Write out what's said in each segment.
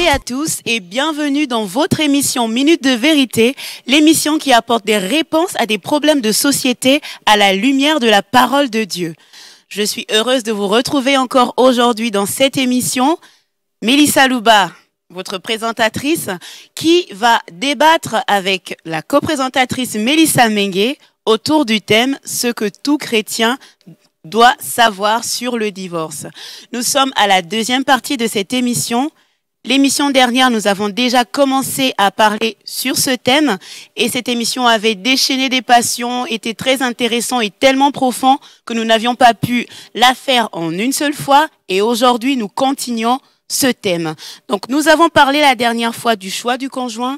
et à tous et bienvenue dans votre émission Minute de Vérité, l'émission qui apporte des réponses à des problèmes de société à la lumière de la parole de Dieu. Je suis heureuse de vous retrouver encore aujourd'hui dans cette émission. Mélissa Louba, votre présentatrice, qui va débattre avec la coprésentatrice Mélissa Mengue autour du thème « Ce que tout chrétien doit savoir sur le divorce ». Nous sommes à la deuxième partie de cette émission. L'émission dernière, nous avons déjà commencé à parler sur ce thème et cette émission avait déchaîné des passions, était très intéressant et tellement profond que nous n'avions pas pu la faire en une seule fois et aujourd'hui nous continuons ce thème. Donc nous avons parlé la dernière fois du choix du conjoint.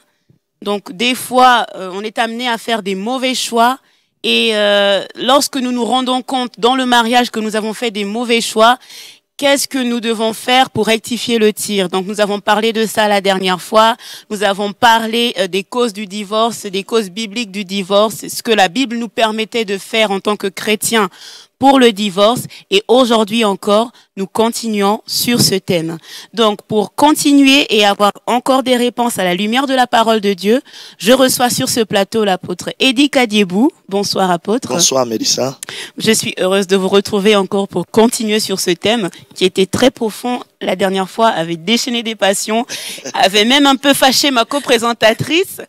Donc des fois on est amené à faire des mauvais choix et lorsque nous nous rendons compte dans le mariage que nous avons fait des mauvais choix, qu'est-ce que nous devons faire pour rectifier le tir? Donc, nous avons parlé de ça la dernière fois. Nous avons parlé des causes du divorce, des causes bibliques du divorce, ce que la Bible nous permettait de faire en tant que chrétiens pour le divorce. Et aujourd'hui encore, nous continuons sur ce thème. Donc, pour continuer et avoir encore des réponses à la lumière de la parole de Dieu, je reçois sur ce plateau l'apôtre Eddy Kadiebou. Bonsoir, apôtre. Bonsoir, Mélissa. Je suis heureuse de vous retrouver encore pour continuer sur ce thème qui était très profond la dernière fois, avait déchaîné des passions, avait même un peu fâché ma coprésentatrice.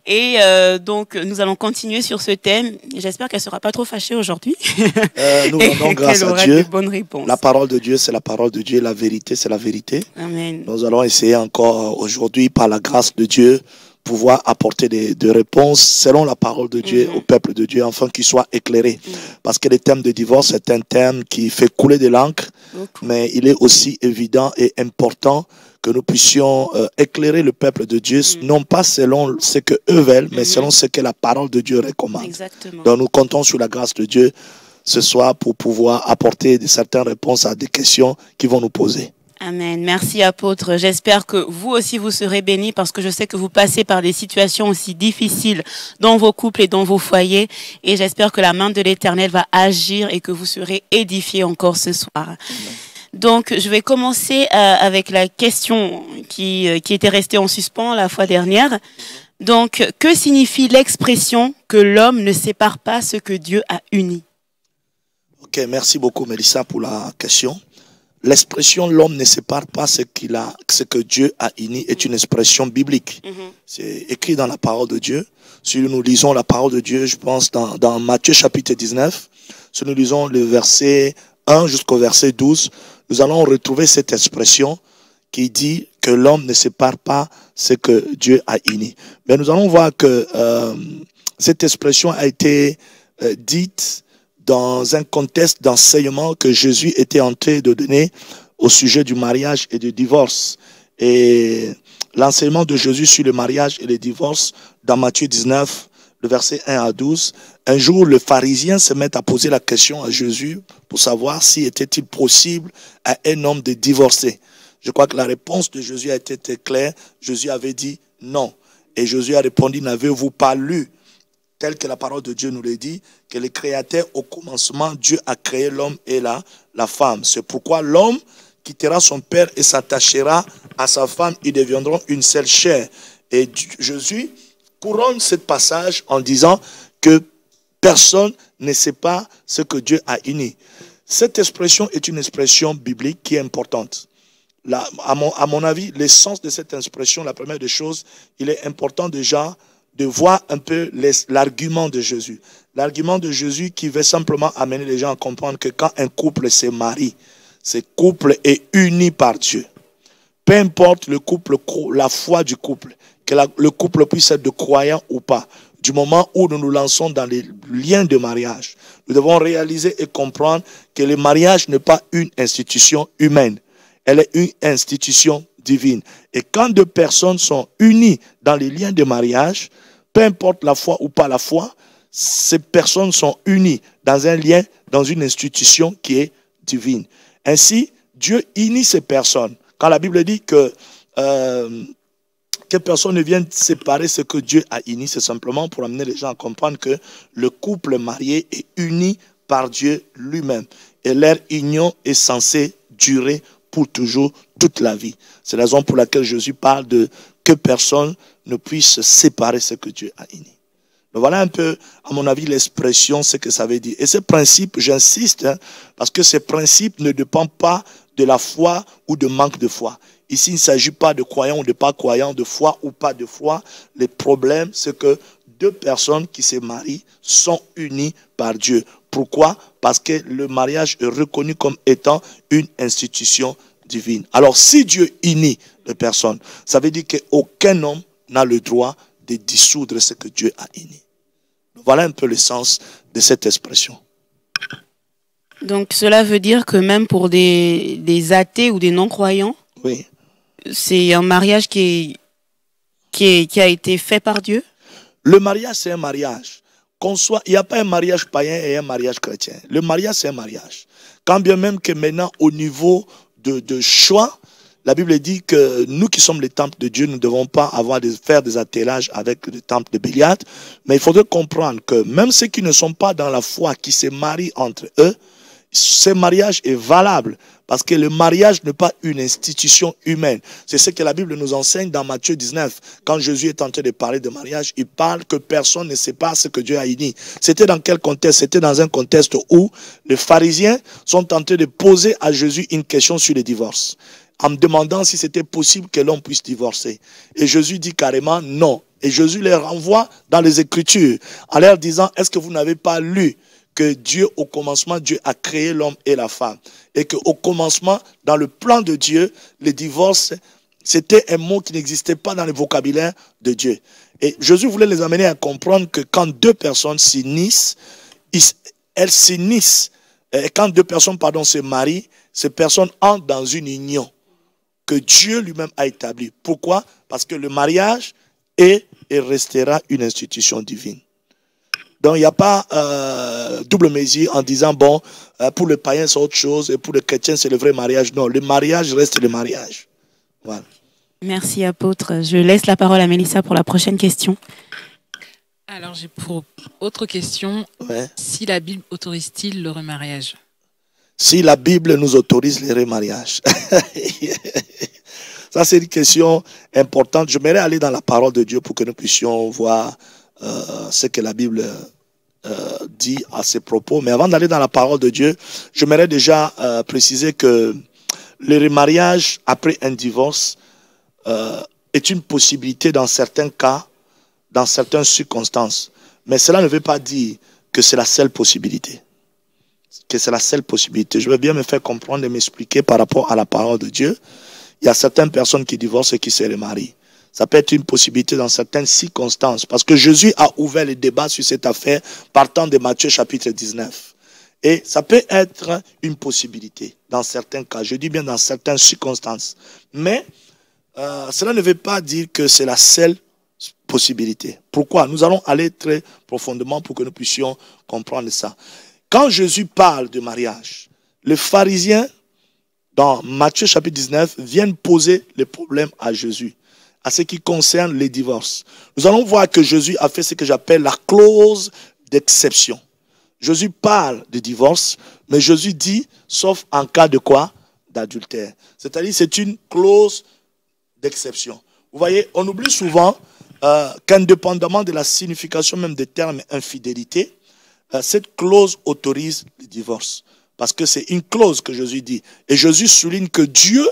Et donc, nous allons continuer sur ce thème. J'espère qu'elle ne sera pas trop fâchée aujourd'hui. Nous rendons grâce à Dieu. La parole de Dieu, c'est la parole de Dieu. La vérité, c'est la vérité. Amen. Nous allons essayer encore aujourd'hui, par la grâce de Dieu, pouvoir apporter des réponses selon la parole de Dieu au peuple de Dieu, afin qu'il soit éclairé. Parce que le thème de divorce est un thème qui fait couler de l'encre, mais il est aussi évident et important que nous puissions éclairer le peuple de Dieu, non pas selon ce que eux veulent, mais selon ce que la parole de Dieu recommande. Exactement. Donc nous comptons sur la grâce de Dieu ce soir pour pouvoir apporter certaines réponses à des questions qui vont nous poser. Amen. Merci, apôtre. J'espère que vous aussi vous serez bénis parce que je sais que vous passez par des situations aussi difficiles dans vos couples et dans vos foyers. Et j'espère que la main de l'Éternel va agir et que vous serez édifiés encore ce soir. Amen. Donc, je vais commencer avec la question qui était restée en suspens la fois dernière. Donc, que signifie l'expression que l'homme ne sépare pas ce que Dieu a uni? Ok, merci beaucoup, Mélissa, pour la question. L'expression « l'homme ne sépare pas ce que Dieu a uni » est une expression biblique. C'est écrit dans la parole de Dieu. Si nous lisons la parole de Dieu, je pense dans Matthieu chapitre 19, si nous lisons le verset 1 jusqu'au verset 12, nous allons retrouver cette expression qui dit que l'homme ne sépare pas ce que Dieu a uni. Mais nous allons voir que cette expression a été dite dans un contexte d'enseignement que Jésus était en train de donner au sujet du mariage et du divorce. Et l'enseignement de Jésus sur le mariage et le divorce, dans Matthieu 19, le verset 1 à 12, un jour, le pharisien se met à poser la question à Jésus pour savoir si était-il possible à un homme de divorcer. Je crois que la réponse de Jésus a été très claire. Jésus avait dit non. Et Jésus a répondu, n'avez-vous pas lu, tel que la parole de Dieu nous le dit, que le Créateur, au commencement, Dieu a créé l'homme et la femme. C'est pourquoi l'homme quittera son père et s'attachera à sa femme, ils deviendront une seule chair. Et Jésus couronne ce passage en disant que personne ne sait pas ce que Dieu a uni. Cette expression est une expression biblique qui est importante. Là, à mon avis, le sens de cette expression, la première des choses, il est important déjà de voir un peu l'argument de Jésus. L'argument de Jésus qui veut simplement amener les gens à comprendre que quand un couple se marie, ce couple est uni par Dieu. Peu importe le couple, la foi du couple, que le couple puisse être de croyants ou pas, du moment où nous nous lançons dans les liens de mariage, nous devons réaliser et comprendre que le mariage n'est pas une institution humaine, elle est une institution divine. Et quand deux personnes sont unies dans les liens de mariage, peu importe la foi ou pas la foi, ces personnes sont unies dans un lien, dans une institution qui est divine. Ainsi, Dieu unit ces personnes. Quand la Bible dit que personne ne vienne séparer ce que Dieu a uni, c'est simplement pour amener les gens à comprendre que le couple marié est uni par Dieu lui-même. Et leur union est censée durer pour toujours, toute la vie. C'est la raison pour laquelle Jésus parle de que personne ne puisse séparer ce que Dieu a uni. Donc voilà un peu, à mon avis, l'expression, ce que ça veut dire. Et ce principe, j'insiste, parce que ce principe ne dépend pas de la foi ou de manque de foi. Ici, il ne s'agit pas de croyants ou de pas croyants, de foi ou pas de foi. Le problème, c'est que deux personnes qui se marient sont unies par Dieu. Pourquoi? Parce que le mariage est reconnu comme étant une institution divine. Alors, si Dieu unit les personnes, ça veut dire qu'aucun homme n'a le droit de dissoudre ce que Dieu a uni. Voilà un peu le sens de cette expression. Donc, cela veut dire que même pour des athées ou des non-croyants, oui, c'est un mariage qui a été fait par Dieu? Le mariage, c'est un mariage. Il n'y a pas un mariage païen et un mariage chrétien. Le mariage, c'est un mariage. Quand bien même que maintenant, au niveau de choix, la Bible dit que nous qui sommes les temples de Dieu, nous ne devons pas faire des atterrages avec le temple de Béliat. Mais il faudrait comprendre que même ceux qui ne sont pas dans la foi, qui se marient entre eux, ce mariage est valable. Parce que le mariage n'est pas une institution humaine. C'est ce que la Bible nous enseigne dans Matthieu 19. Quand Jésus est en train de parler de mariage, il parle que personne ne sait pas ce que Dieu a uni. C'était dans quel contexte? C'était dans un contexte où les pharisiens sont en train de poser à Jésus une question sur le divorce, en me demandant si c'était possible que l'homme puisse divorcer. Et Jésus dit carrément non. Et Jésus les renvoie dans les Écritures en leur disant, est-ce que vous n'avez pas lu que Dieu, au commencement, Dieu a créé l'homme et la femme. Et qu'au commencement, dans le plan de Dieu, le divorce, c'était un mot qui n'existait pas dans le vocabulaire de Dieu. Et Jésus voulait les amener à comprendre que quand deux personnes s'unissent, elles s'unissent. Et quand deux personnes, se marient, ces personnes entrent dans une union que Dieu lui-même a établie. Pourquoi? Parce que le mariage est et restera une institution divine. Donc, il n'y a pas double mesure en disant, bon, pour le païen, c'est autre chose, et pour le chrétien, c'est le vrai mariage. Non, le mariage reste le mariage. Voilà. Merci, apôtre. Je laisse la parole à Mélissa pour la prochaine question. Alors, j'ai pour autre question, si la Bible autorise-t-il le remariage? Si la Bible nous autorise le remariage. Ça, c'est une question importante. J'aimerais aller dans la parole de Dieu pour que nous puissions voir ce que la Bible dit à ses propos. Mais avant d'aller dans la parole de Dieu, j'aimerais déjà préciser que le remariage après un divorce est une possibilité dans certains cas, dans certaines circonstances. Mais cela ne veut pas dire que c'est la seule possibilité. Que c'est la seule possibilité. Je veux bien me faire comprendre et m'expliquer par rapport à la parole de Dieu. Il y a certaines personnes qui divorcent et qui se remarient. Ça peut être une possibilité dans certaines circonstances. Parce que Jésus a ouvert le débat sur cette affaire partant de Matthieu chapitre 19. Et ça peut être une possibilité dans certains cas. Je dis bien dans certaines circonstances. Mais cela ne veut pas dire que c'est la seule possibilité. Pourquoi? Nous allons aller très profondément pour que nous puissions comprendre ça. Quand Jésus parle de mariage, les pharisiens, dans Matthieu chapitre 19, viennent poser les problèmes à Jésus, à ce qui concerne les divorces. Nous allons voir que Jésus a fait ce que j'appelle la clause d'exception. Jésus parle de divorce, mais Jésus dit, sauf en cas de quoi? D'adultère. C'est-à-dire, c'est une clause d'exception. Vous voyez, on oublie souvent qu'indépendamment de la signification même des termes infidélité, cette clause autorise le divorce. Parce que c'est une clause que Jésus dit. Et Jésus souligne que Dieu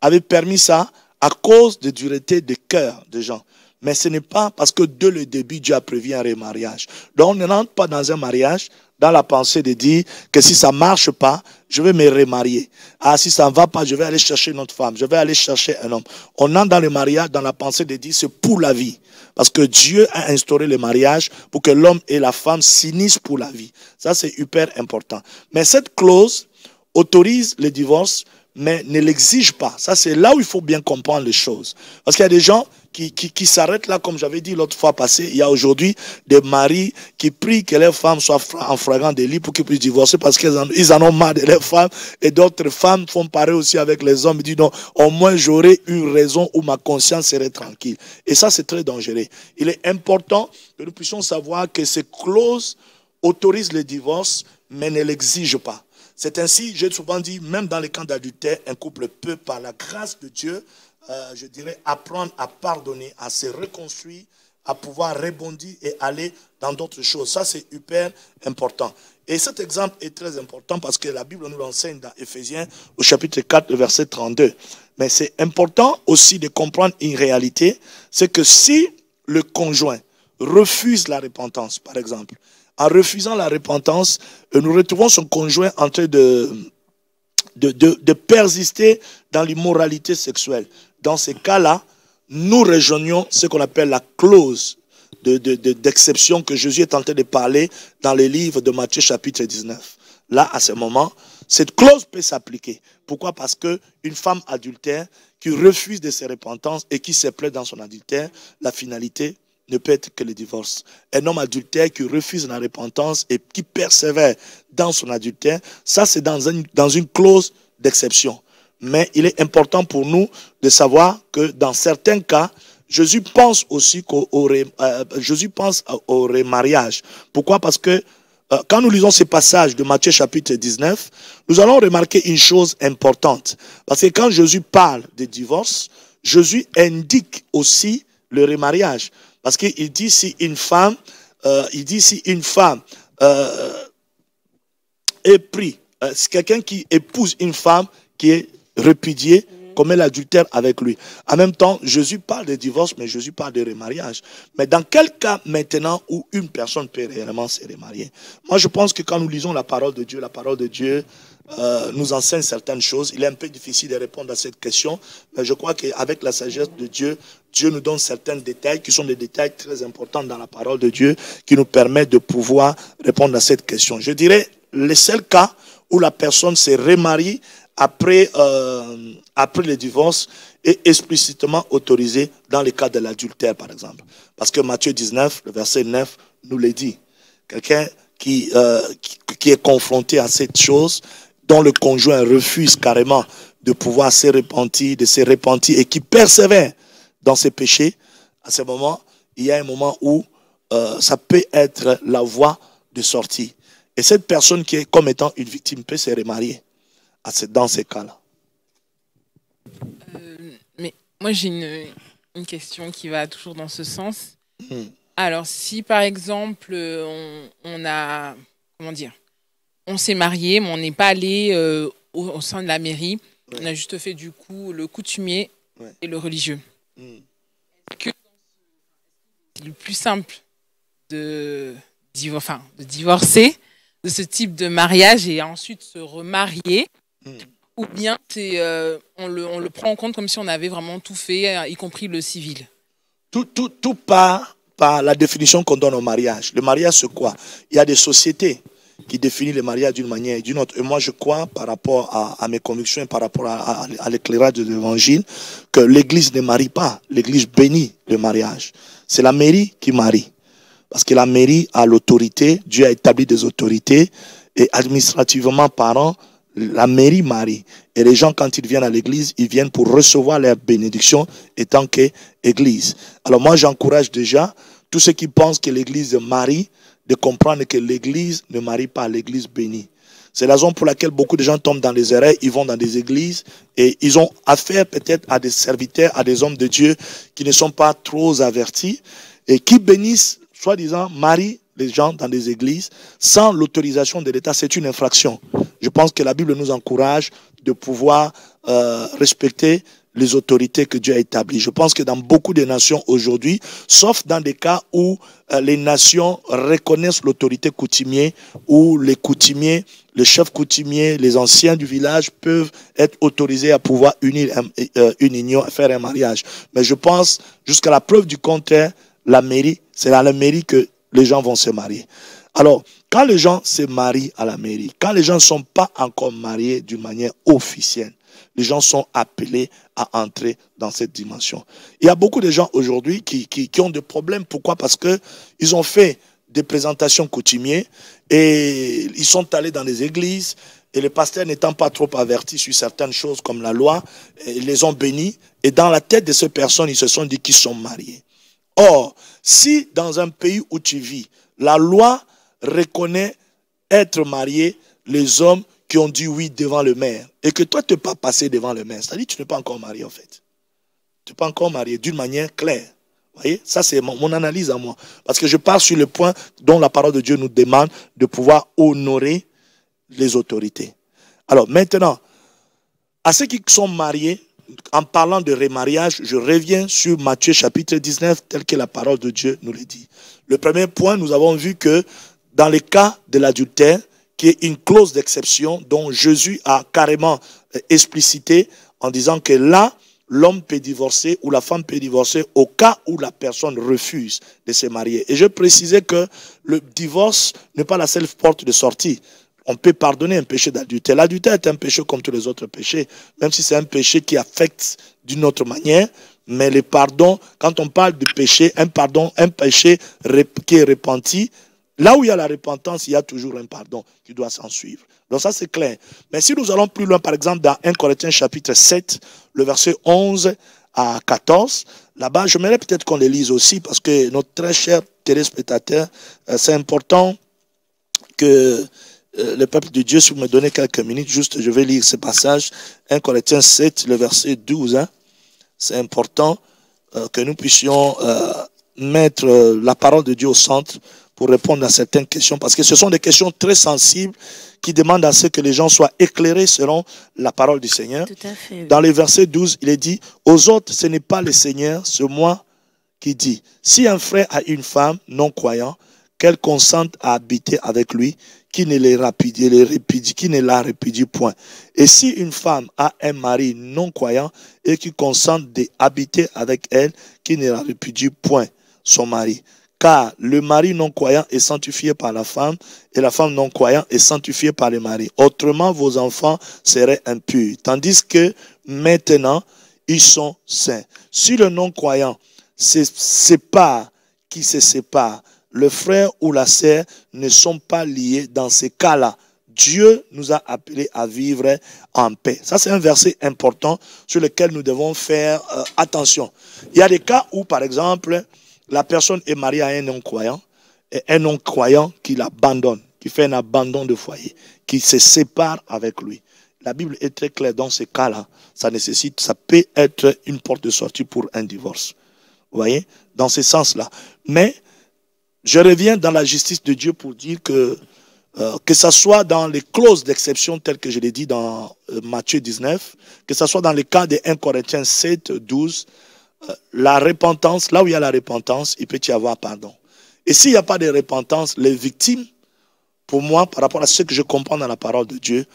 avait permis ça à cause de dureté de cœur des gens. Mais ce n'est pas parce que dès le début, Dieu a prévu un remariage. Donc on ne rentre pas dans un mariage dans la pensée de dire que si ça ne marche pas, je vais me remarier. Ah, si ça ne va pas, je vais aller chercher une autre femme, je vais aller chercher un homme. On entre dans le mariage dans la pensée de dire c'est pour la vie. Parce que Dieu a instauré le mariage pour que l'homme et la femme s'unissent pour la vie. Ça, c'est hyper important. Mais cette clause autorise le divorce, mais ne l'exige pas. Ça, c'est là où il faut bien comprendre les choses. Parce qu'il y a des gens qui s'arrêtent là, comme j'avais dit l'autre fois passée. Il y a aujourd'hui des maris qui prient que leurs femmes soient en flagrant délit pour qu'ils puissent divorcer parce qu'ils en ont marre de leurs femmes. Et d'autres femmes font pareil aussi avec les hommes. Ils disent non, au moins j'aurai une raison où ma conscience serait tranquille. Et ça, c'est très dangereux. Il est important que nous puissions savoir que ces clauses autorisent le divorce, mais ne l'exigent pas. C'est ainsi, j'ai souvent dit, même dans les cas d'adultère, un couple peut, par la grâce de Dieu, je dirais, apprendre à pardonner, à se reconstruire, à pouvoir rebondir et aller dans d'autres choses. Ça, c'est hyper important. Et cet exemple est très important parce que la Bible nous l'enseigne dans Éphésiens au chapitre 4, verset 32. Mais c'est important aussi de comprendre une réalité, c'est que si le conjoint refuse la repentance, par exemple, en refusant la repentance, nous retrouvons son conjoint en train de persister dans l'immoralité sexuelle. Dans ces cas-là, nous rejoignons ce qu'on appelle la clause d'exception que Jésus est en train de parler dans les livres de Matthieu chapitre 19. Là, à ce moment, cette clause peut s'appliquer. Pourquoi? Parce qu'une femme adultère qui refuse de se repentir et qui se plaît dans son adultère, la finalité ne peut être que le divorce. Un homme adultère qui refuse la repentance et qui persévère dans son adultère, ça c'est dans une clause d'exception. Mais il est important pour nous de savoir que dans certains cas, Jésus pense aussi au remariage. Pourquoi? Parce que quand nous lisons ces passages de Matthieu chapitre 19, nous allons remarquer une chose importante. Parce que quand Jésus parle de divorce, Jésus indique aussi le remariage. Parce qu'il dit si une femme, est prise, c'est quelqu'un qui épouse une femme qui est répudiée, commet l'adultère avec lui. En même temps, Jésus parle de divorce, mais Jésus parle de remariage. Mais dans quel cas maintenant où une personne peut réellement se remarier? Moi, je pense que quand nous lisons la parole de Dieu nous enseigne certaines choses. Il est un peu difficile de répondre à cette question, mais je crois qu'avec la sagesse de Dieu, Dieu nous donne certains détails qui sont des détails très importants dans la parole de Dieu qui nous permettent de pouvoir répondre à cette question. Je dirais, le seul cas où la personne se remarie après le divorce est explicitement autorisé dans le cas de l'adultère, par exemple. Parce que Matthieu 19, le verset 9, nous le dit. Quelqu'un qui est confronté à cette chose, dont le conjoint refuse carrément de pouvoir se repentir, et qui persévère dans ses péchés, à ce moment, il y a un moment où ça peut être la voie de sortie. Et cette personne qui est comme étant une victime peut se remarier dans ces cas-là. Mais moi, j'ai une question qui va toujours dans ce sens. Alors, si par exemple, on s'est marié, mais on n'est pas allé au sein de la mairie, on a juste fait du coup le coutumier et le religieux. Est-ce que c'est le plus simple de divorcer de ce type de mariage et ensuite se remarier, ou bien on le prend en compte comme si on avait vraiment tout fait, y compris le civil? Tout part par la définition qu'on donne au mariage. Le mariage, c'est quoi? Il y a des sociétés qui définissent le mariage d'une manière et d'une autre. Et moi, je crois, par rapport à mes convictions et par rapport à l'éclairage de l'Évangile, que l'Église ne marie pas. L'Église bénit le mariage. C'est la mairie qui marie. Parce que la mairie a l'autorité, Dieu a établi des autorités, et administrativement parlant, la mairie marie. Et les gens, quand ils viennent à l'église, ils viennent pour recevoir leur bénédiction étant qu'église. Alors moi, j'encourage déjà tous ceux qui pensent que l'église marie, de comprendre que l'église ne marie pas, l'église bénit. C'est la raison pour laquelle beaucoup de gens tombent dans les erreurs, ils vont dans des églises et ils ont affaire peut-être à des serviteurs, à des hommes de Dieu qui ne sont pas trop avertis et qui bénissent, soi-disant, marient les gens dans des églises sans l'autorisation de l'État. C'est une infraction. Je pense que la Bible nous encourage de pouvoir respecter les autorités que Dieu a établies. Je pense que dans beaucoup de nations aujourd'hui, sauf dans des cas où les nations reconnaissent l'autorité coutumier, où les coutumiers, les chefs coutumiers, les anciens du village peuvent être autorisés à pouvoir unir une union, faire un mariage. Mais je pense, jusqu'à la preuve du contraire, la mairie, c'est à la mairie que les gens vont se marier. Alors, quand les gens se marient à la mairie, quand les gens ne sont pas encore mariés d'une manière officielle, les gens sont appelés à entrer dans cette dimension. Il y a beaucoup de gens aujourd'hui qui ont des problèmes. Pourquoi? Parce qu'ils ont fait des présentations coutumières et ils sont allés dans les églises et les pasteurs n'étant pas trop avertis sur certaines choses comme la loi, ils les ont bénis et dans la tête de ces personnes, ils se sont dit qu'ils sont mariés. Or, si dans un pays où tu vis, la loi reconnaît être marié les hommes qui ont dit oui devant le maire et que toi, tu n'es pas passé devant le maire, c'est-à-dire que tu n'es pas encore marié en fait. Tu n'es pas encore marié d'une manière claire. Vous voyez, ça c'est mon analyse à moi. Parce que je pars sur le point dont la parole de Dieu nous demande de pouvoir honorer les autorités. Alors maintenant, à ceux qui sont mariés, en parlant de remariage, je reviens sur Matthieu chapitre 19, tel que la parole de Dieu nous le dit. Le premier point, nous avons vu que dans le cas de l'adultère, qui est une clause d'exception dont Jésus a carrément explicité en disant que là, l'homme peut divorcer ou la femme peut divorcer au cas où la personne refuse de se marier. Et je précisais que le divorce n'est pas la seule porte de sortie. On peut pardonner un péché d'adultère. L'adultère est un péché comme tous les autres péchés, même si c'est un péché qui affecte d'une autre manière. Mais le pardon, quand on parle de péché, un péché qui est repenti, là où il y a la repentance, il y a toujours un pardon qui doit s'en suivre. Donc ça, c'est clair. Mais si nous allons plus loin, par exemple, dans 1 Corinthiens chapitre 7, le verset 11 à 14, là-bas, j'aimerais peut-être qu'on les lise aussi, parce que notre très cher téléspectateur, c'est important que le peuple de Dieu, si vous me donnez quelques minutes, juste je vais lire ce passage, 1 Corinthiens 7, le verset 12. C'est important que nous puissions mettre la parole de Dieu au centre pour répondre à certaines questions, parce que ce sont des questions très sensibles qui demandent à ce que les gens soient éclairés selon la parole du Seigneur. Tout à fait. Dans le verset 12, il est dit, aux autres, ce n'est pas le Seigneur, c'est moi qui dis. Si un frère a une femme non croyante, qu'elle consente à habiter avec lui, qui ne la répudie point. Et si une femme a un mari non croyant et qui consente d'habiter avec elle, qui ne la répudie point son mari. Car le mari non croyant est sanctifié par la femme et la femme non croyante est sanctifiée par le mari. Autrement, vos enfants seraient impurs. Tandis que maintenant, ils sont saints. Si le non croyant se sépare, le frère ou la sœur ne sont pas liés. Dans ces cas-là, Dieu nous a appelés à vivre en paix. Ça, c'est un verset important sur lequel nous devons faire attention. Il y a des cas où, par exemple, la personne est mariée à un non-croyant et un non-croyant qui l'abandonne, qui fait un abandon de foyer, qui se sépare avec lui. La Bible est très claire dans ces cas-là. Ça peut être une porte de sortie pour un divorce. Vous voyez, dans ce sens-là. Mais je reviens dans la justice de Dieu pour dire que ça soit dans les clauses d'exception telles que je l'ai dit dans Matthieu 19, que ça soit dans le cas de 1 Corinthiens 7, 12, la repentance, là où il y a la repentance, il peut y avoir pardon. Et s'il n'y a pas de repentance, les victimes, pour moi, par rapport à ce que je comprends dans la parole de Dieu,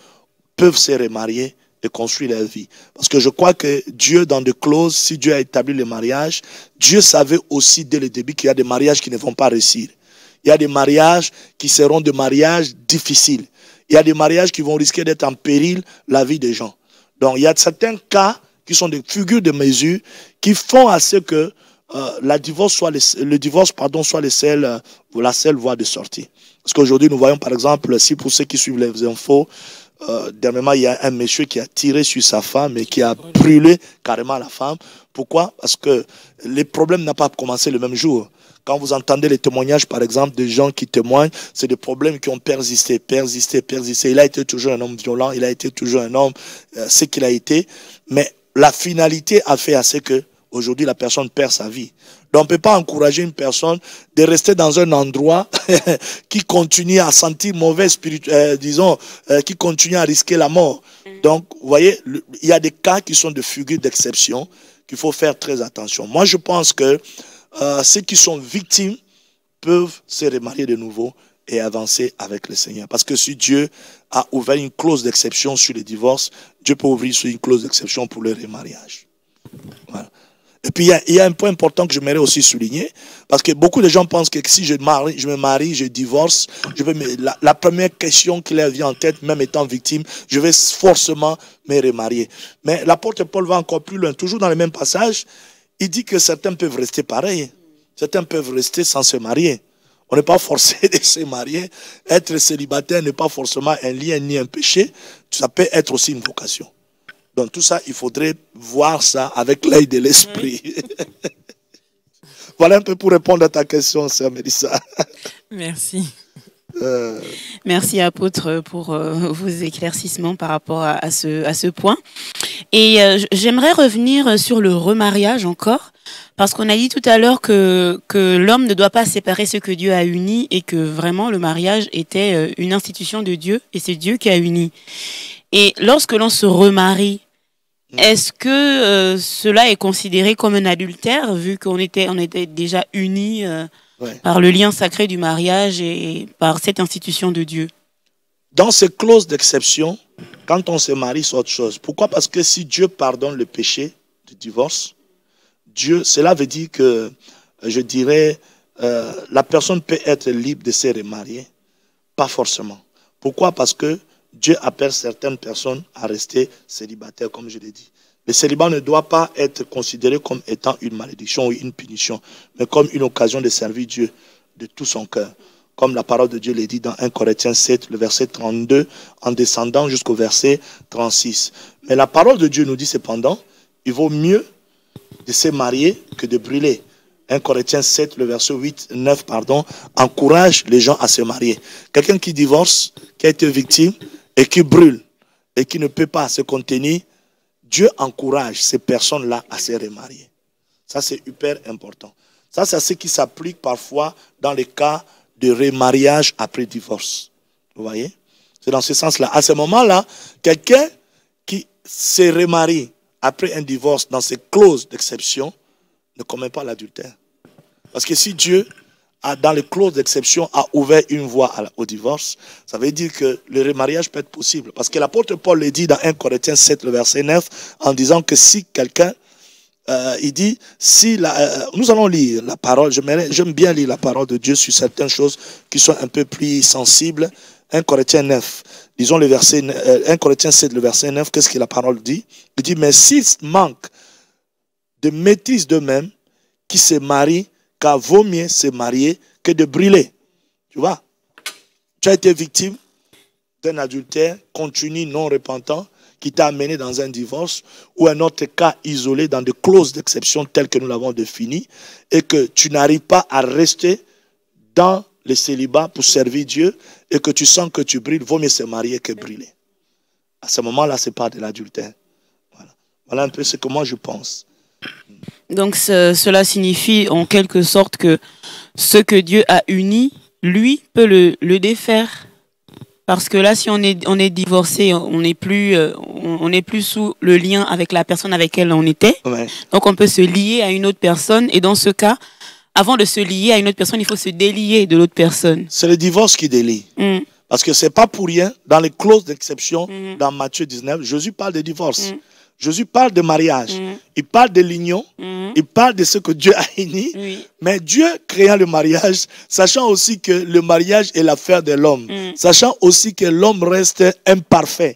peuvent se remarier et construire leur vie. Parce que je crois que Dieu, dans des clauses, si Dieu a établi le mariage, Dieu savait aussi dès le début qu'il y a des mariages qui ne vont pas réussir. Il y a des mariages qui seront des mariages difficiles. Il y a des mariages qui vont risquer d'être en péril la vie des gens. Donc il y a certains cas qui sont des figures de mesure qui font à ce que le divorce soit la seule voie de sortie. Parce qu'aujourd'hui, nous voyons par exemple, si pour ceux qui suivent les infos, dernièrement, il y a un monsieur qui a tiré sur sa femme et qui a brûlé carrément la femme. Pourquoi? Parce que les problèmes n'ont pas commencé le même jour. Quand vous entendez les témoignages, par exemple, des gens qui témoignent, c'est des problèmes qui ont persisté. Il a été toujours un homme violent, il a été toujours un homme, ce qu'il a été. Mais la finalité a fait à ce que aujourd'hui la personne perd sa vie. Donc on ne peut pas encourager une personne de rester dans un endroit qui continue à sentir mauvais qui continue à risquer la mort. Donc vous voyez, il y a des cas qui sont de figures d'exception qu'il faut faire très attention. Moi je pense que ceux qui sont victimes peuvent se remarier de nouveau et avancer avec le Seigneur. Parce que si Dieu a ouvert une clause d'exception sur le divorce, Dieu peut ouvrir sur une clause d'exception pour le remariage. Voilà. Et puis il y a un point important que j'aimerais aussi souligner, parce que beaucoup de gens pensent que si je me marie, je divorce, la première question qui leur vient en tête, même étant victime, je vais forcément me remarier. Mais l'apôtre Paul va encore plus loin, toujours dans le même passage, il dit que certains peuvent rester pareils, certains peuvent rester sans se marier. On n'est pas forcé de se marier. Être célibataire n'est pas forcément un lien ni un péché. Ça peut être aussi une vocation. Donc tout ça, il faudrait voir ça avec l'œil de l'esprit. Voilà un peu pour répondre à ta question, sœur Mélissa. Merci. Merci, apôtre, pour vos éclaircissements par rapport à ce point. Et j'aimerais revenir sur le remariage encore, parce qu'on a dit tout à l'heure que l'homme ne doit pas séparer ce que Dieu a uni et que vraiment le mariage était une institution de Dieu et c'est Dieu qui a uni. Et lorsque l'on se remarie, est-ce que cela est considéré comme un adultère, vu qu'on était déjà unis par le lien sacré du mariage et par cette institution de Dieu? Dans ces clauses d'exception, quand on se marie, c'est autre chose. Pourquoi? Parce que si Dieu pardonne le péché du divorce, cela veut dire que, je dirais, la personne peut être libre de se remarier. Pas forcément. Pourquoi? Parce que Dieu appelle certaines personnes à rester célibataires, comme je l'ai dit. Le célibat ne doit pas être considéré comme étant une malédiction ou une punition, mais comme une occasion de servir Dieu de tout son cœur. Comme la parole de Dieu le dit dans 1 Corinthiens 7, le verset 32, en descendant jusqu'au verset 36. Mais la parole de Dieu nous dit cependant, il vaut mieux de se marier que de brûler. 1 Corinthiens 7, le verset 9, encourage les gens à se marier. Quelqu'un qui divorce, qui a été victime et qui brûle et qui ne peut pas se contenir, Dieu encourage ces personnes-là à se remarier. Ça, c'est hyper important. Ça, c'est ce qui s'applique parfois dans les cas de remariage après divorce. Vous voyez? C'est dans ce sens-là. À ce moment-là, quelqu'un qui se remarie après un divorce dans ces clauses d'exception ne commet pas l'adultère. Parce que si Dieu, dans les clauses d'exception, a ouvert une voie au divorce, ça veut dire que le remariage peut être possible. Parce que l'apôtre Paul le dit dans 1 Corinthiens 7, le verset 9, en disant que si quelqu'un, il dit, nous allons lire la parole, j'aime bien lire la parole de Dieu sur certaines choses qui sont un peu plus sensibles. 1 Corinthiens 9, disons le verset 1 Corinthiens 7, le verset 9, qu'est-ce que la parole dit? Il dit, mais s'ils manquent de maîtrise d'eux-mêmes, qui se marient, car vaut mieux se marier que de brûler. Tu vois? Tu as été victime d'un adultère continu, non repentant, qui t'a amené dans un divorce ou un autre cas isolé dans des clauses d'exception telles que nous l'avons définies et que tu n'arrives pas à rester dans le célibat pour servir Dieu et que tu sens que tu brûles, vaut mieux se marier que brûler. À ce moment-là, ce n'est pas de l'adultère. Voilà un peu ce que moi je pense. Donc cela signifie en quelque sorte que ce que Dieu a uni, lui peut le défaire. Parce que là, si on est divorcé, on n'est plus sous le lien avec la personne avec laquelle on était. Ouais. Donc on peut se lier à une autre personne. Et dans ce cas, avant de se lier à une autre personne, il faut se délier de l'autre personne. C'est le divorce qui délie. Parce que ce n'est pas pour rien, dans les clauses d'exception, dans Matthieu 19, Jésus parle de divorce. Jésus parle de mariage. Il parle de l'union. Il parle de ce que Dieu a uni. Oui. Mais Dieu créant le mariage, sachant aussi que le mariage est l'affaire de l'homme, sachant aussi que l'homme reste imparfait,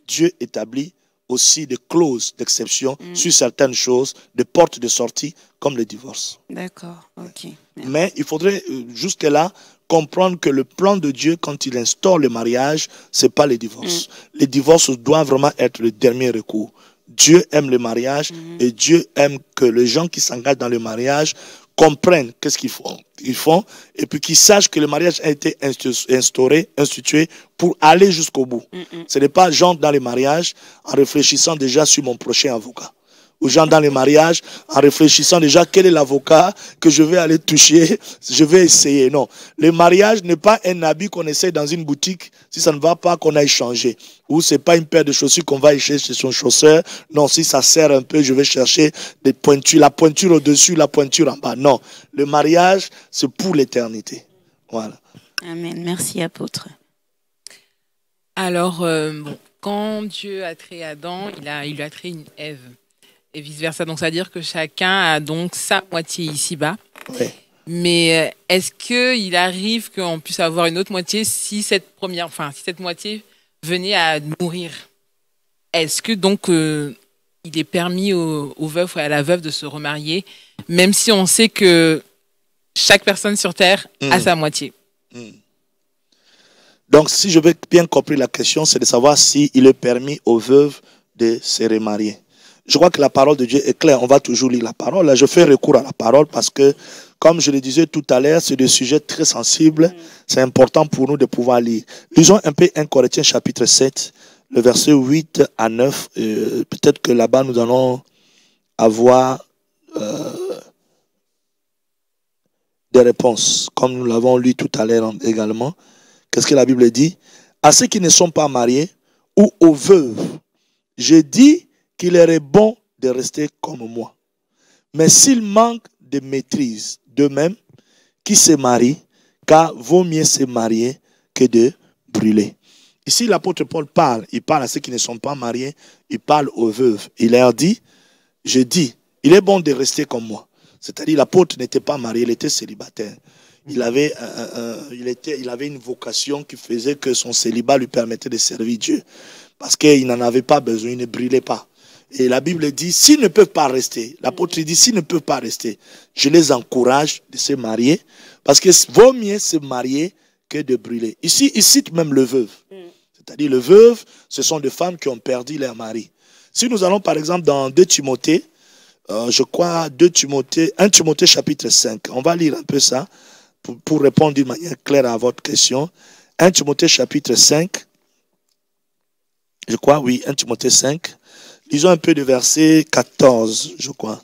Dieu établit aussi des clauses d'exception sur certaines choses, des portes de sortie, comme le divorce. D'accord, ok. Mais il faudrait jusque-là comprendre que le plan de Dieu, quand il instaure le mariage, ce n'est pas le divorce. Le divorce doit vraiment être le dernier recours. Dieu aime le mariage et Dieu aime que les gens qui s'engagent dans le mariage comprennent qu'est-ce qu'ils font et puis qu'ils sachent que le mariage a été institué pour aller jusqu'au bout. Ce n'est pas j'entre dans le mariage en réfléchissant déjà sur mon prochain avocat. Ou j'entre dans le mariage en réfléchissant déjà quel est l'avocat que je vais aller toucher, je vais essayer. Non, le mariage n'est pas un habit qu'on essaie dans une boutique, si ça ne va pas qu'on aille changer. Ou c'est pas une paire de chaussures qu'on va acheter chez son chausseur. Non, si ça serre un peu, je vais chercher des pointures, la pointure au-dessus, la pointure en bas. Non, le mariage, c'est pour l'éternité. Voilà. Amen. Merci, apôtre. Alors, quand Dieu a créé Adam, il lui a créé une Ève. Et vice-versa. Donc, ça veut dire que chacun a donc sa moitié ici-bas. Oui. Mais est-ce qu'il arrive qu'on puisse avoir une autre moitié si cette moitié venait à mourir? Est-ce que donc il est permis au veuf ou à la veuve de se remarier, même si on sait que chaque personne sur Terre a sa moitié? Donc, si je veux bien comprendre la question, c'est de savoir s'il est permis aux veuves de se remarier. Je crois que la parole de Dieu est claire. On va toujours lire la parole. Là, je fais recours à la parole parce que Comme je le disais tout à l'heure, c'est des sujets très sensibles. C'est important pour nous de pouvoir lire. Lisons un peu 1 Corinthiens chapitre 7, le verset 8 à 9. Peut-être que là-bas, nous allons avoir des réponses, comme nous l'avons lu tout à l'heure également. Qu'est-ce que la Bible dit? À ceux qui ne sont pas mariés ou aux veuves, je dis qu'il est bon de rester comme moi. Mais s'ils manquent de maîtrise d'eux-mêmes, qui se marient, car vaut mieux se marier que de brûler. Ici, l'apôtre Paul parle. Il parle à ceux qui ne sont pas mariés. Il parle aux veuves. Il leur dit, je dis, il est bon de rester comme moi. C'est-à-dire, l'apôtre n'était pas marié, il était célibataire. Il avait une vocation qui faisait que son célibat lui permettait de servir Dieu. Parce qu'il n'en avait pas besoin, il ne brûlait pas. Et la Bible dit, s'ils ne peuvent pas rester, l'apôtre dit, s'ils ne peuvent pas rester, je les encourage de se marier, parce que vaut mieux se marier que de brûler. Ici, il cite même le veuve. C'est-à-dire, le veuve, ce sont des femmes qui ont perdu leur mari. Si nous allons, par exemple, dans 2 Timothée, je crois, 1 Timothée chapitre 5, on va lire un peu ça, pour répondre d'une manière claire à votre question. 1 Timothée chapitre 5, je crois, oui, 1 Timothée 5. Lisons un peu de verset 14, je crois.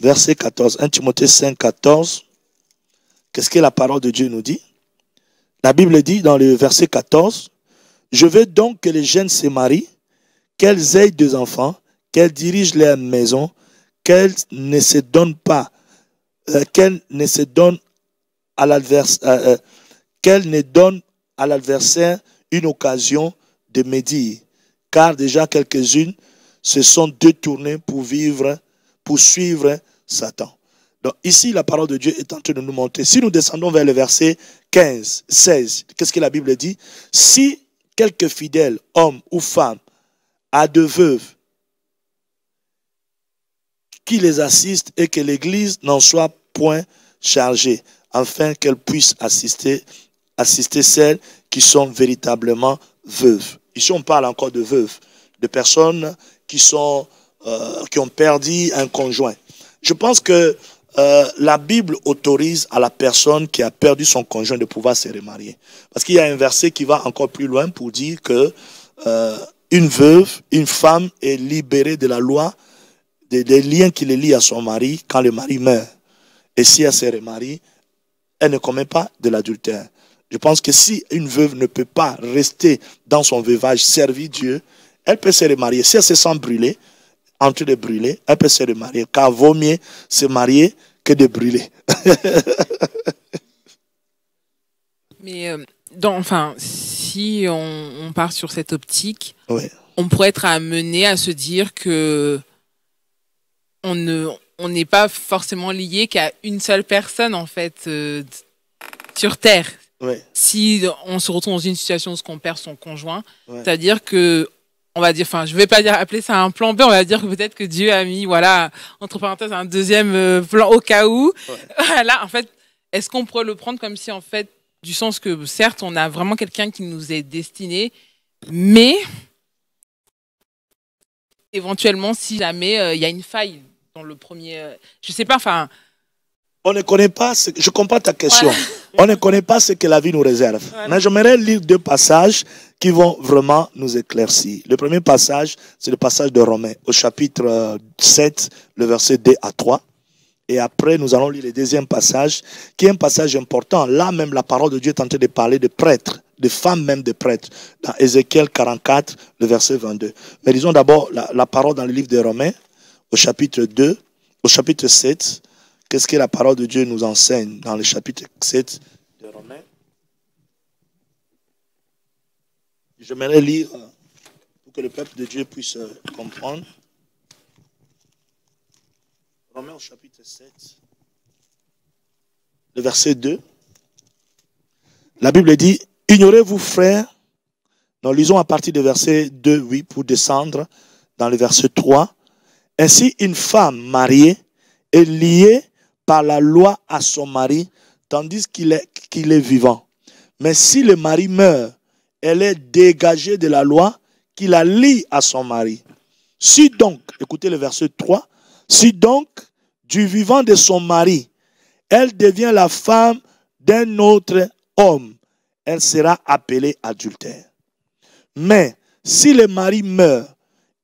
Verset 14, 1 Timothée 5, 14. Qu'est-ce que la parole de Dieu nous dit? La Bible dit dans le verset 14, « Je veux donc que les jeunes se marient, qu'elles aient des enfants, qu'elles dirigent leur maison, qu'elles ne se donnent pas, qu'elles ne donnent à l'adversaire une occasion de médire, car déjà quelques-unes se sont détournées pour suivre Satan. » Donc ici, la parole de Dieu est en train de nous montrer. Si nous descendons vers le verset 15, 16, qu'est-ce que la Bible dit? Si quelque fidèle, homme ou femme, a de veuves, qui les assiste et que l'Église n'en soit point chargée, afin qu'elle puisse assister celles qui sont véritablement veuves. Ici, on parle encore de veuves, de personnes qui ont perdu un conjoint. Je pense que la Bible autorise à la personne qui a perdu son conjoint de pouvoir se remarier. Parce qu'il y a un verset qui va encore plus loin pour dire que une veuve, une femme est libérée de la loi, des liens qui les lient à son mari quand le mari meurt. Et si elle se remarie, elle ne commet pas de l'adultère. Je pense que si une veuve ne peut pas rester dans son veuvage, servir Dieu, elle peut se remarier. Si elle se sent brûlée, en train de brûler, elle peut se remarier. Car vaut mieux se marier que de brûler. Mais si on part sur cette optique, ouais, on pourrait être amené à se dire que on n'est pas forcément lié qu'à une seule personne en fait sur Terre. Ouais. Si on se retrouve dans une situation où on perd son conjoint, ouais, c'est-à-dire que on va dire, je vais pas appeler ça un plan B, on va dire que peut-être que Dieu a mis, voilà, entre parenthèses, un deuxième plan au cas où. Ouais. Là, en fait, est-ce qu'on pourrait le prendre comme si, en fait, du sens que, certes, on a vraiment quelqu'un qui nous est destiné, mais éventuellement, si jamais il y a une faille dans le premier, je sais pas, enfin. On ne connaît pas, je comprends ta question. Voilà. On ne connaît pas ce que la vie nous réserve. Voilà. Mais j'aimerais lire 2 passages qui vont vraiment nous éclaircir. Le premier passage, c'est le passage de Romains, au chapitre 7, le verset 2 à 3. Et après, nous allons lire le deuxième passage, qui est un passage important. Là même, la parole de Dieu est en train de parler de prêtres, de femmes même de prêtres, dans Ézéchiel 44, le verset 22. Mais lisons d'abord la parole dans le livre de Romains, au chapitre 2, au chapitre 7. Qu'est-ce que la parole de Dieu nous enseigne dans le chapitre 7 de Romains? J'aimerais lire pour que le peuple de Dieu puisse comprendre. Romains au chapitre 7, le verset 2. La Bible dit, « Ignorez-vous, frères » Nous lisons à partir du verset 2, oui, pour descendre dans le verset 3. « Ainsi, une femme mariée est liée par la loi à son mari, tandis qu'il est vivant. Mais si le mari meurt, elle est dégagée de la loi qui la lie à son mari. Si donc, écoutez le verset 3, si donc, du vivant de son mari, elle devient la femme d'un autre homme, elle sera appelée adultère. Mais si le mari meurt,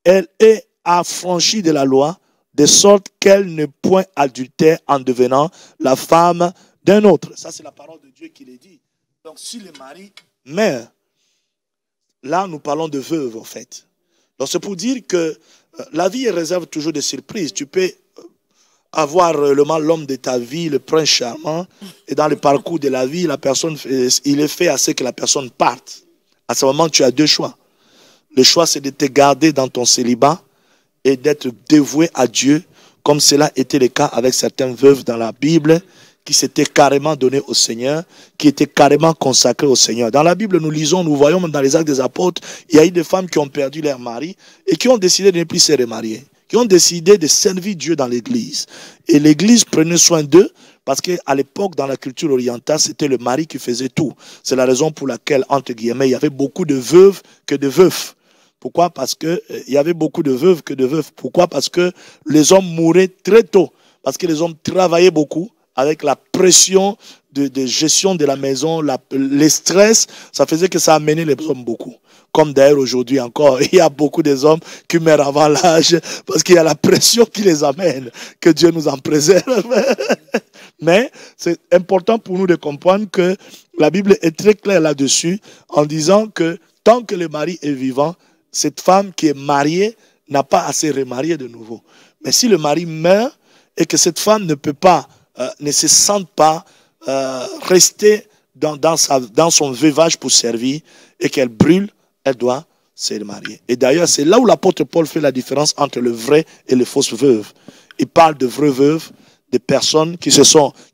elle est affranchie de la loi, de sorte qu'elle ne point adultère en devenant la femme d'un autre. Ça, c'est la parole de Dieu qui le dit. Donc, si le mari meurt, là, nous parlons de veuve, en fait. Donc, c'est pour dire que la vie réserve toujours des surprises. Tu peux avoir l'homme de ta vie, le prince charmant, et dans le parcours de la vie, la personne, il est fait à ce que la personne parte. À ce moment, tu as deux choix. Le choix, c'est de te garder dans ton célibat et d'être dévoué à Dieu, comme cela était le cas avec certaines veuves dans la Bible, qui s'étaient carrément données au Seigneur, qui étaient carrément consacrées au Seigneur. Dans la Bible, nous lisons, nous voyons même dans les Actes des Apôtres, il y a eu des femmes qui ont perdu leur mari et qui ont décidé de ne plus se remarier, qui ont décidé de servir Dieu dans l'église. Et l'église prenait soin d'eux, parce qu'à l'époque, dans la culture orientale, c'était le mari qui faisait tout. C'est la raison pour laquelle, entre guillemets, il y avait beaucoup de veuves que de veufs. Pourquoi? Parce que il y avait beaucoup de veuves que de veufs. Pourquoi? Parce que les hommes mouraient très tôt. Parce que les hommes travaillaient beaucoup avec la pression de gestion de la maison, les stress, ça faisait que ça amenait les hommes beaucoup. Comme d'ailleurs aujourd'hui encore, il y a beaucoup des hommes qui meurent avant l'âge parce qu'il y a la pression qui les amène. Que Dieu nous en préserve. Mais c'est important pour nous de comprendre que la Bible est très claire là-dessus en disant que tant que le mari est vivant, cette femme qui est mariée n'a pas à se remarier de nouveau. Mais si le mari meurt et que cette femme ne peut pas, ne se sente pas rester dans son veuvage pour servir et qu'elle brûle, elle doit se remarier. Et d'ailleurs, c'est là où l'apôtre Paul fait la différence entre le vrai et les fausses veuves. Il parle de vraies veuves, des personnes qui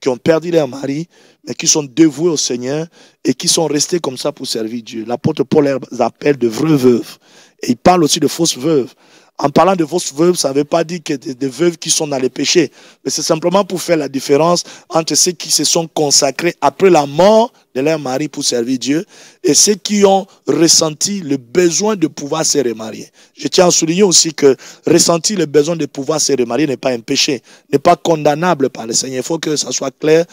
ont perdu leur mari, mais qui sont dévouées au Seigneur et qui sont restées comme ça pour servir Dieu. L'apôtre Paul les appelle de vraies veuves. Et il parle aussi de fausses veuves. En parlant de fausses veuves, ça ne veut pas dire que des veuves qui sont dans les péchés, mais c'est simplement pour faire la différence entre ceux qui se sont consacrés après la mort de leur mari pour servir Dieu et ceux qui ont ressenti le besoin de pouvoir se remarier. Je tiens à souligner aussi que ressentir le besoin de pouvoir se remarier n'est pas un péché, n'est pas condamnable par le Seigneur. Il faut que ça soit clair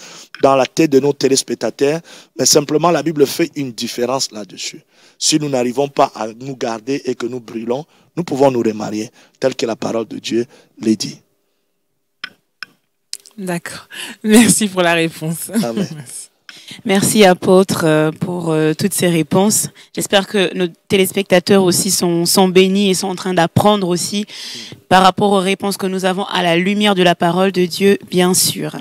dans la tête de nos téléspectateurs, mais simplement la Bible fait une différence là-dessus. Si nous n'arrivons pas à nous garder et que nous brûlons, nous pouvons nous remarier, tel que la parole de Dieu l'a dit. D'accord. Merci pour la réponse. Amen. Merci apôtre pour toutes ces réponses. J'espère que nos téléspectateurs aussi sont bénis et sont en train d'apprendre aussi par rapport aux réponses que nous avons à la lumière de la parole de Dieu, bien sûr.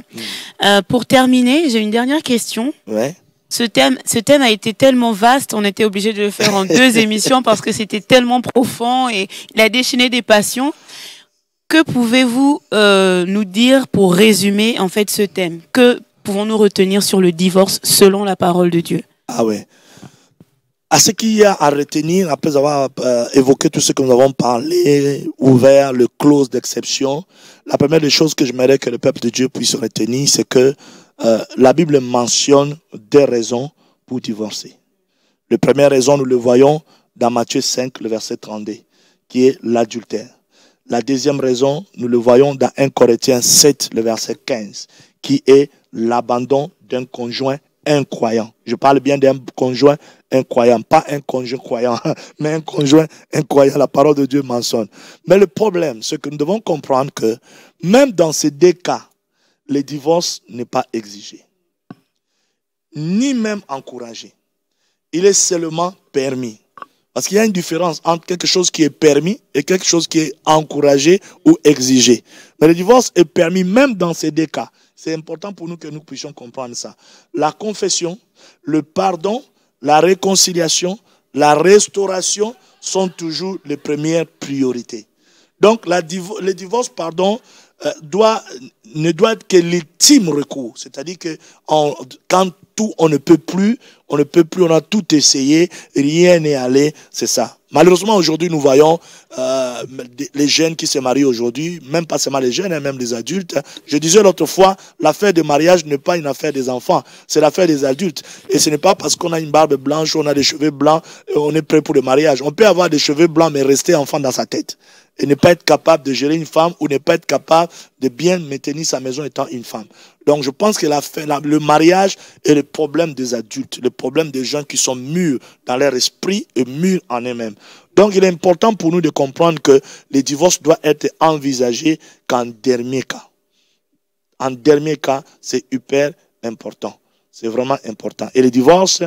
Pour terminer, j'ai une dernière question. Ouais. Ce thème a été tellement vaste, on était obligé de le faire en 2 émissions parce que c'était tellement profond et il a déchaîné des passions. Que pouvez-vous nous dire pour résumer en fait ce thème? Que pouvons-nous retenir sur le divorce selon la parole de Dieu? Ah ouais. À ce qu'il y a à retenir, après avoir évoqué tout ce que nous avons parlé, ouvert le clause d'exception, la première des choses que j'aimerais que le peuple de Dieu puisse retenir, c'est que la Bible mentionne des raisons pour divorcer. La première raison, nous le voyons dans Matthieu 5, le verset 32, qui est l'adultère. La deuxième raison, nous le voyons dans 1 Corinthiens 7, le verset 15, qui est l'abandon d'un conjoint incroyant. Je parle bien d'un conjoint incroyant, pas un conjoint croyant, mais un conjoint incroyant. La parole de Dieu mentionne. Mais le problème, c'est que nous devons comprendre que même dans ces 2 cas, le divorce n'est pas exigé, ni même encouragé. Il est seulement permis. Parce qu'il y a une différence entre quelque chose qui est permis et quelque chose qui est encouragé ou exigé. Mais le divorce est permis même dans ces 2 cas. C'est important pour nous que nous puissions comprendre ça. La confession, le pardon, la réconciliation, la restauration sont toujours les premières priorités. Donc le divorce, ne doit être que l'ultime recours. C'est-à-dire que quand tout, on ne peut plus, on a tout essayé, rien n'est allé, c'est ça. Malheureusement, aujourd'hui, nous voyons les jeunes qui se marient aujourd'hui, même pas seulement les jeunes, même les adultes. Je disais l'autre fois, l'affaire de mariage n'est pas une affaire des enfants, c'est l'affaire des adultes. Et ce n'est pas parce qu'on a une barbe blanche, on a des cheveux blancs, et on est prêt pour le mariage. On peut avoir des cheveux blancs, mais rester enfant dans sa tête. Et ne pas être capable de gérer une femme ou ne pas être capable de bien maintenir sa maison étant une femme. Donc je pense que le mariage est le problème des adultes, le problème des gens qui sont mûrs dans leur esprit et mûrs en eux-mêmes. Donc il est important pour nous de comprendre que le divorce doit être envisagé qu'en dernier cas. En dernier cas, c'est hyper important. C'est vraiment important. Et le divorce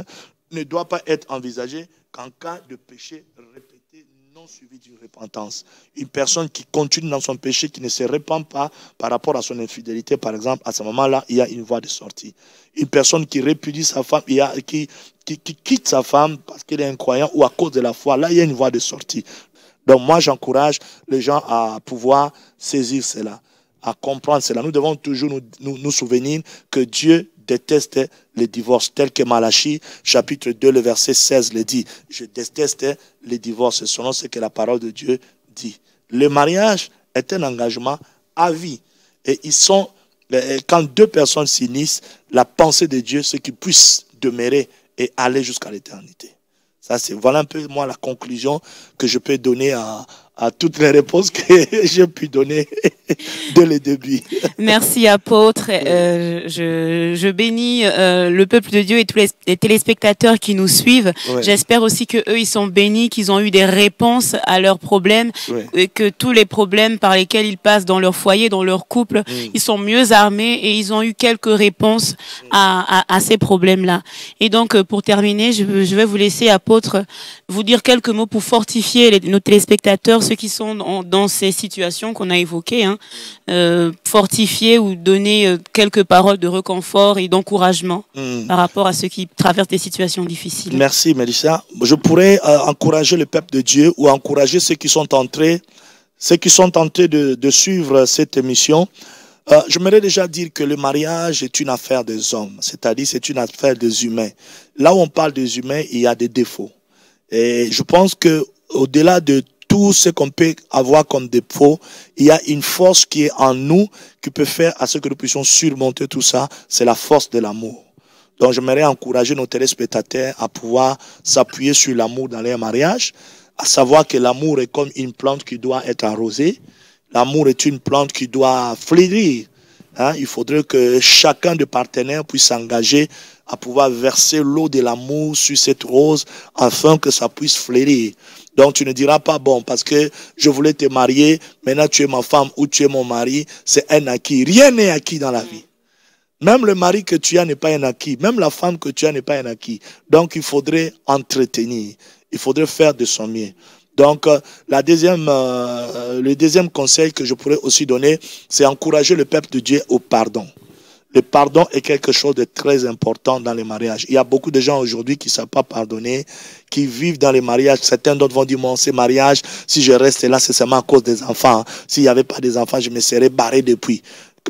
ne doit pas être envisagé qu'en cas de péché répété non suivi d'une repentance. Une personne qui continue dans son péché, qui ne se répand pas par rapport à son infidélité, par exemple, à ce moment-là, il y a une voie de sortie. Une personne qui répudie sa femme, qui quitte sa femme parce qu'elle est incroyante ou à cause de la foi, là, il y a une voie de sortie. Donc moi, j'encourage les gens à pouvoir saisir cela, à comprendre cela. Nous devons toujours nous souvenir que Dieu déteste les divorces, tel que Malachie, chapitre 2, le verset 16 le dit. Je déteste les divorces, selon ce que la parole de Dieu dit. Le mariage est un engagement à vie. Et quand deux personnes s'unissent, la pensée de Dieu, c'est qu'ils puissent demeurer et aller jusqu'à l'éternité. Voilà un peu, moi, la conclusion que je peux donner à toutes les réponses que j'ai pu donner dès le début. Merci, apôtre. Je bénis le peuple de Dieu et tous les téléspectateurs qui nous suivent. Ouais. J'espère aussi que eux, ils sont bénis, qu'ils ont eu des réponses à leurs problèmes, ouais. Et que tous les problèmes par lesquels ils passent dans leur foyer, dans leur couple, ils sont mieux armés et ils ont eu quelques réponses à ces problèmes-là. Et donc, pour terminer, je vais vous laisser, apôtre, vous dire quelques mots pour fortifier nos téléspectateurs, ceux qui sont dans ces situations qu'on a évoquées, hein, fortifier ou donner quelques paroles de réconfort et d'encouragement par rapport à ceux qui traversent des situations difficiles. Merci, Mélissa. Je pourrais encourager le peuple de Dieu ou encourager ceux qui sont en train de suivre cette émission. J'aimerais déjà dire que le mariage est une affaire des hommes, c'est-à-dire c'est une affaire des humains. Là où on parle des humains, il y a des défauts. Et je pense que au-delà de tout ce qu'on peut avoir comme défaut, il y a une force qui est en nous qui peut faire à ce que nous puissions surmonter tout ça. C'est la force de l'amour. Donc j'aimerais encourager nos téléspectateurs à pouvoir s'appuyer sur l'amour dans leur mariage, à savoir que l'amour est comme une plante qui doit être arrosée. L'amour est une plante qui doit fleurir. Hein? Il faudrait que chacun des partenaires puisse s'engager à pouvoir verser l'eau de l'amour sur cette rose afin que ça puisse fleurir. Donc tu ne diras pas, bon, parce que je voulais te marier, maintenant tu es ma femme ou tu es mon mari, c'est un acquis. Rien n'est acquis dans la vie. Même le mari que tu as n'est pas un acquis. Même la femme que tu as n'est pas un acquis. Donc il faudrait entretenir. Il faudrait faire de son mieux. Donc le deuxième conseil que je pourrais aussi donner, c'est encourager le peuple de Dieu au pardon. Le pardon est quelque chose de très important dans les mariages. Il y a beaucoup de gens aujourd'hui qui ne savent pas pardonner, qui vivent dans les mariages. Certains d'autres vont dire, mon, ces mariages, si je reste là, c'est seulement à cause des enfants. S'il n'y avait pas des enfants, je me serais barré depuis.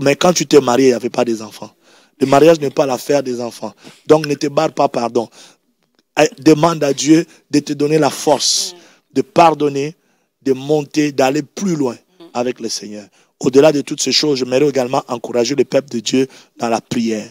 Mais quand tu t'es marié, il n'y avait pas des enfants. Le mariage n'est pas l'affaire des enfants. Donc ne te barre pas, pardon. Demande à Dieu de te donner la force de pardonner, de monter, d'aller plus loin avec le Seigneur. Au-delà de toutes ces choses, j'aimerais également encourager le peuple de Dieu dans la prière.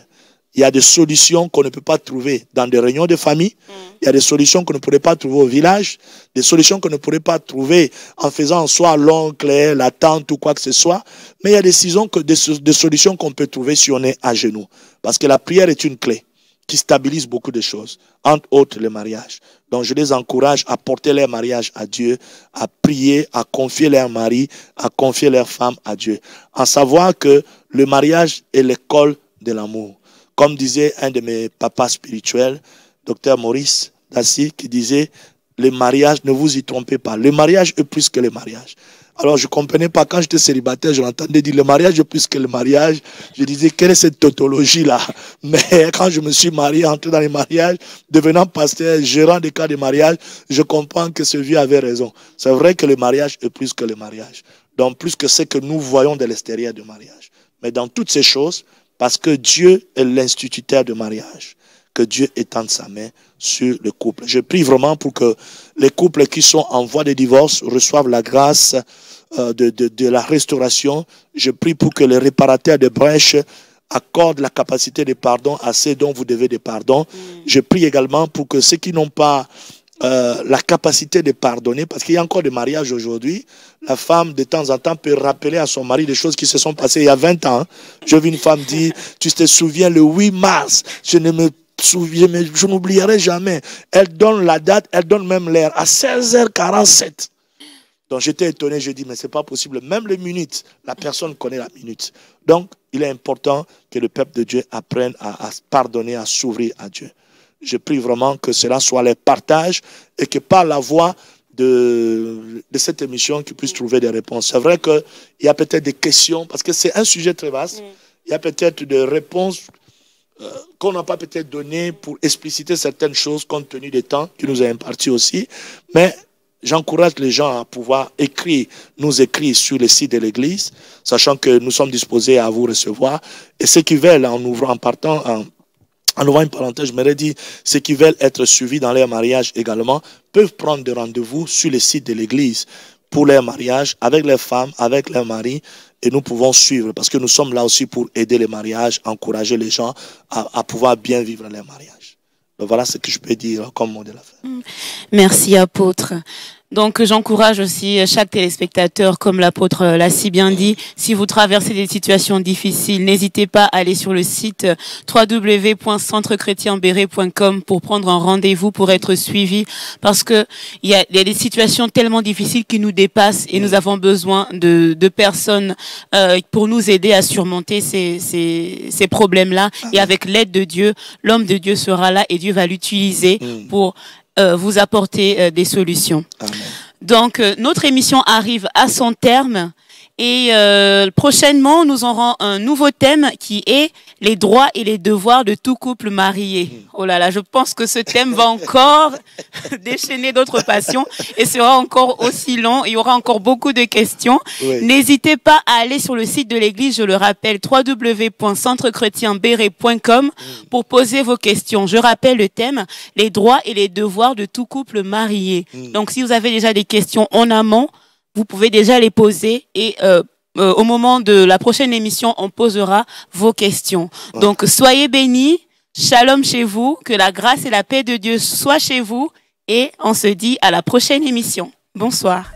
Il y a des solutions qu'on ne peut pas trouver dans des réunions de famille. Il y a des solutions qu'on ne pourrait pas trouver au village. Des solutions qu'on ne pourrait pas trouver en faisant en soi l'oncle, la tante ou quoi que ce soit. Mais il y a des solutions qu'on peut trouver si on est à genoux. Parce que la prière est une clé qui stabilise beaucoup de choses, entre autres le mariage. Donc je les encourage à porter leur mariage à Dieu, à prier, à confier leur mari, à confier leur femme à Dieu. En savoir que le mariage est l'école de l'amour. Comme disait un de mes papas spirituels, Dr Maurice Dassy, qui disait, le mariage, ne vous y trompez pas, le mariage est plus que le mariage. Alors je ne comprenais pas, quand j'étais célibataire, je l'entendais dire le mariage est plus que le mariage. Je disais, quelle est cette tautologie-là? Mais quand je me suis marié, entré dans les mariages, devenant pasteur, gérant des cas de mariage, je comprends que ce vieux avait raison. C'est vrai que le mariage est plus que le mariage. Donc plus que ce que nous voyons de l'extérieur du mariage. Mais dans toutes ces choses, parce que Dieu est l'instituteur du mariage, que Dieu étende sa main sur le couple. Je prie vraiment pour que les couples qui sont en voie de divorce reçoivent la grâce de la restauration. Je prie pour que les réparateurs de brèches accordent la capacité de pardon à ceux dont vous devez de pardon. Je prie également pour que ceux qui n'ont pas la capacité de pardonner, parce qu'il y a encore des mariages aujourd'hui. La femme, de temps en temps, peut rappeler à son mari des choses qui se sont passées il y a 20 ans. J'ai vu une femme dire, tu te souviens, le 8 mars, je n'oublierai jamais. Elle donne la date, elle donne même l'heure, à 16h47. Donc j'étais étonné, je dis, mais c'est pas possible. Même les minutes, la personne connaît la minute. Donc, il est important que le peuple de Dieu apprenne à pardonner, à s'ouvrir à Dieu. Je prie vraiment que cela soit les partages et que par la voix de cette émission, qu'ils puissent trouver des réponses. C'est vrai qu'il y a peut-être des questions, parce que c'est un sujet très vaste. Il y a peut-être des réponses qu'on n'a pas peut-être données pour expliciter certaines choses compte tenu des temps qui nous est imparti aussi. Mais j'encourage les gens à pouvoir nous écrire sur le site de l'église, sachant que nous sommes disposés à vous recevoir. Et ceux qui veulent, en ouvrant une parenthèse, je m'aurais dit, ceux qui veulent être suivis dans leur mariage également, peuvent prendre des rendez-vous sur le site de l'église pour leur mariage, avec leurs femmes, avec leurs maris, et nous pouvons suivre, parce que nous sommes là aussi pour aider les mariages, encourager les gens à pouvoir bien vivre leur mariage. Donc voilà ce que je peux dire comme mot de la fin. Merci, apôtre. Donc, j'encourage aussi chaque téléspectateur, comme l'apôtre l'a si bien dit, si vous traversez des situations difficiles, n'hésitez pas à aller sur le site www.centrechrétienbéret.com pour prendre un rendez-vous pour être suivi, parce que il y a des situations tellement difficiles qui nous dépassent et nous avons besoin de personnes pour nous aider à surmonter ces problèmes-là. Et avec l'aide de Dieu, l'homme de Dieu sera là et Dieu va l'utiliser pour vous apporter des solutions. Amen. Donc, notre émission arrive à son terme et prochainement, nous aurons un nouveau thème qui est les droits et les devoirs de tout couple marié. Oh là là, je pense que ce thème va encore déchaîner d'autres passions et sera encore aussi long. Il y aura encore beaucoup de questions. Oui. N'hésitez pas à aller sur le site de l'église, je le rappelle, www.centrechrétienbéret.com pour poser vos questions. Je rappelle le thème, les droits et les devoirs de tout couple marié. Donc, si vous avez déjà des questions en amont, vous pouvez déjà les poser et au moment de la prochaine émission, on posera vos questions. Ouais. Donc, soyez bénis, shalom chez vous, que la grâce et la paix de Dieu soient chez vous et on se dit à la prochaine émission. Bonsoir.